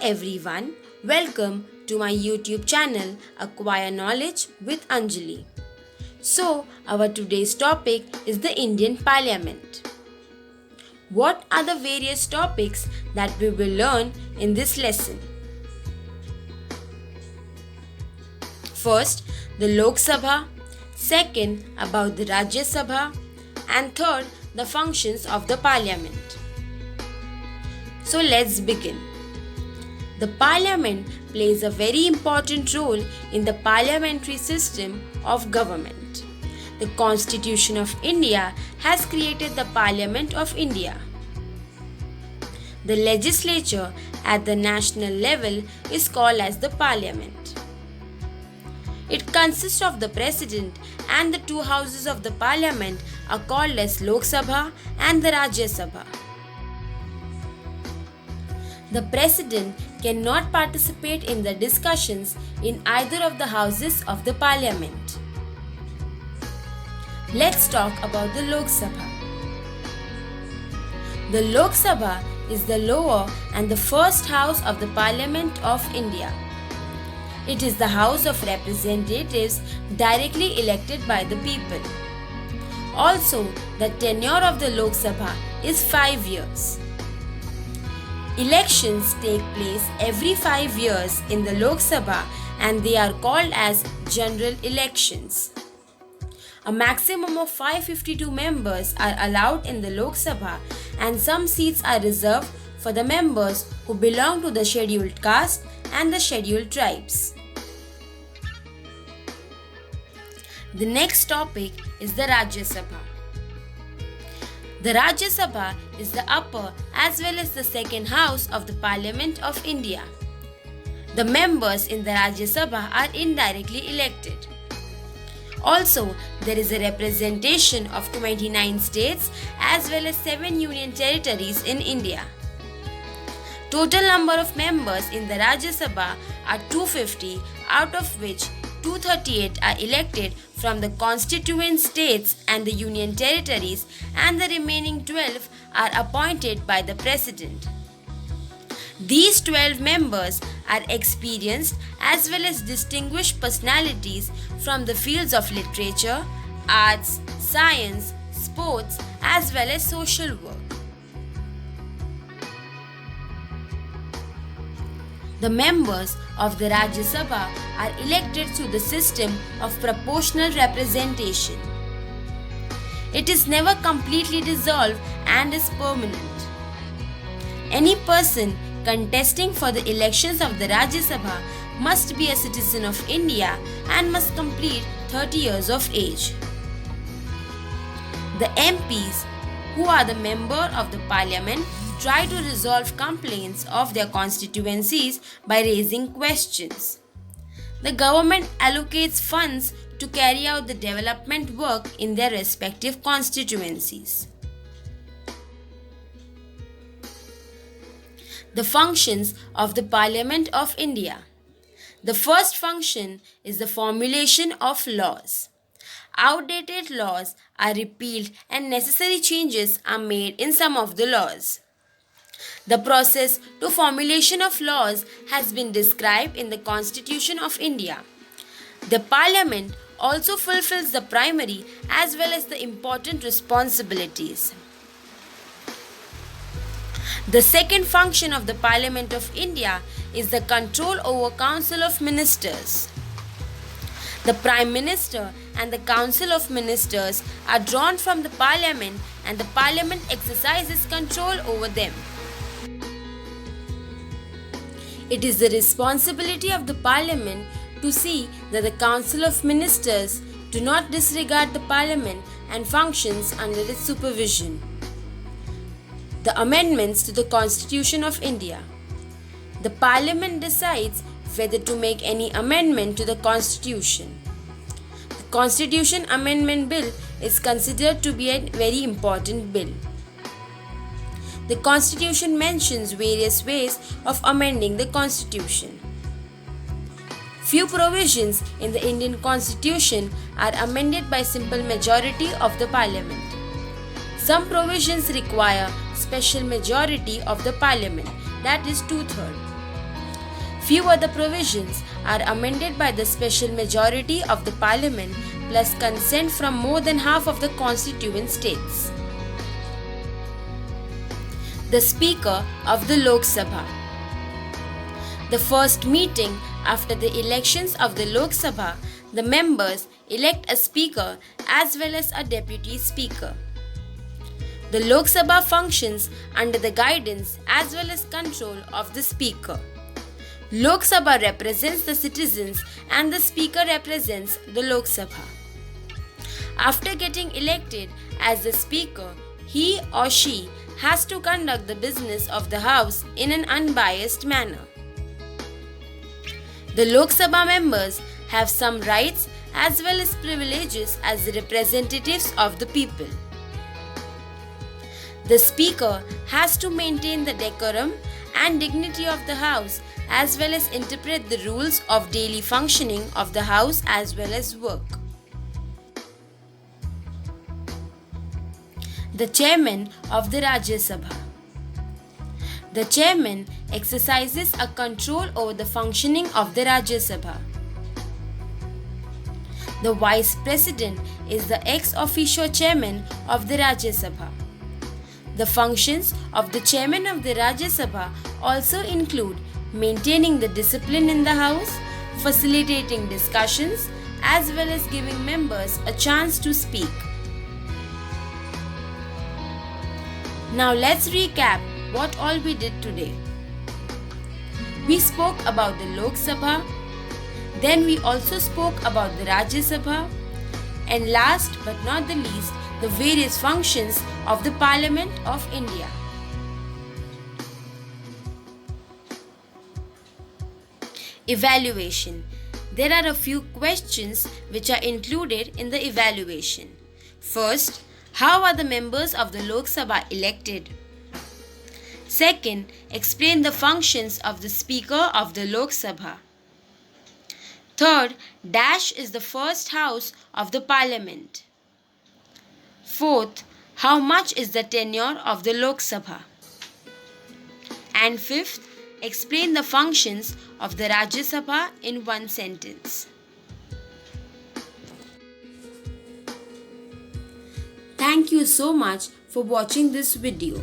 everyone, welcome to my YouTube channel Acquire Knowledge with Anjali. So, our today's topic is the Indian Parliament. What are the various topics that we will learn in this lesson? First, the Lok Sabha, second, about the Rajya Sabha, and third, the functions of the Parliament. So let's begin. The Parliament plays a very important role in the parliamentary system of government. The Constitution of India has created the Parliament of India. The legislature at the national level is called as the Parliament. It consists of the President, and the two houses of the Parliament are called as Lok Sabha and the Rajya Sabha. The President cannot participate in the discussions in either of the houses of the Parliament. Let's talk about the Lok Sabha. The Lok Sabha is the lower and the first house of the Parliament of India. It is the House of Representatives directly elected by the people. Also, the tenure of the Lok Sabha is 5 years. Elections take place every 5 years in the Lok Sabha and they are called as general elections. A maximum of 552 members are allowed in the Lok Sabha and some seats are reserved for the members who belong to the scheduled caste and the scheduled tribes. The next topic is the Rajya Sabha. The Rajya Sabha is the upper as well as the second house of the Parliament of India. The members in the Rajya Sabha are indirectly elected. Also, there is a representation of 29 states as well as 7 union territories in India. Total number of members in the Rajya Sabha are 250, out of which 238 are elected from the constituent states and the union territories, and the remaining 12 are appointed by the President. These 12 members are experienced as well as distinguished personalities from the fields of literature, arts, science, sports, as well as social work. The members of the Rajya Sabha are elected through the system of proportional representation. It is never completely dissolved and is permanent. Any person contesting for the elections of the Rajya Sabha must be a citizen of India and must complete 30 years of age. The MPs, who are the member of the Parliament, try to resolve complaints of their constituencies by raising questions. The government allocates funds to carry out the development work in their respective constituencies. The functions of the Parliament of India. The first function is the formulation of laws. Outdated laws are repealed and necessary changes are made in some of the laws. The process to formulation of laws has been described in the Constitution of India. The Parliament also fulfills the primary as well as the important responsibilities. The second function of the Parliament of India is the control over Council of Ministers. The Prime Minister and the Council of Ministers are drawn from the Parliament and the Parliament exercises control over them. It is the responsibility of the Parliament to see that the Council of Ministers do not disregard the Parliament and functions under its supervision. The amendments to the Constitution of India. The Parliament decides whether to make any amendment to the Constitution. The Constitution Amendment Bill is considered to be a very important bill. The Constitution mentions various ways of amending the Constitution. Few provisions in the Indian Constitution are amended by simple majority of the Parliament. Some provisions require special majority of the Parliament, that is 2/3. Few other provisions are amended by the special majority of the Parliament plus consent from more than half of the constituent states. The Speaker of the Lok Sabha. The first meeting after the elections of the Lok Sabha, the members elect a Speaker as well as a Deputy Speaker. The Lok Sabha functions under the guidance as well as control of the Speaker. Lok Sabha represents the citizens and the Speaker represents the Lok Sabha. After getting elected as the Speaker, he or she has to conduct the business of the House in an unbiased manner. The Lok Sabha members have some rights as well as privileges as the representatives of the people. The Speaker has to maintain the decorum and dignity of the House as well as interpret the rules of daily functioning of the House as well as work. The Chairman of the Rajya Sabha. The Chairman exercises a control over the functioning of the Rajya Sabha. The Vice President is the ex officio Chairman of the Rajya Sabha. The functions of the Chairman of the Rajya Sabha also include maintaining the discipline in the House, facilitating discussions, as well as giving members a chance to speak. Now let's recap what all we did today. We spoke about the Lok Sabha, then we also spoke about the Rajya Sabha, and last but not the least, the various functions of the Parliament of India. Evaluation. There are a few questions which are included in the evaluation. First, how are the members of the Lok Sabha elected? Second, explain the functions of the Speaker of the Lok Sabha. Third, Dash is the first house of the Parliament. Fourth, how much is the tenure of the Lok Sabha? And fifth, explain the functions of the Rajya Sabha in one sentence. Thank you so much for watching this video.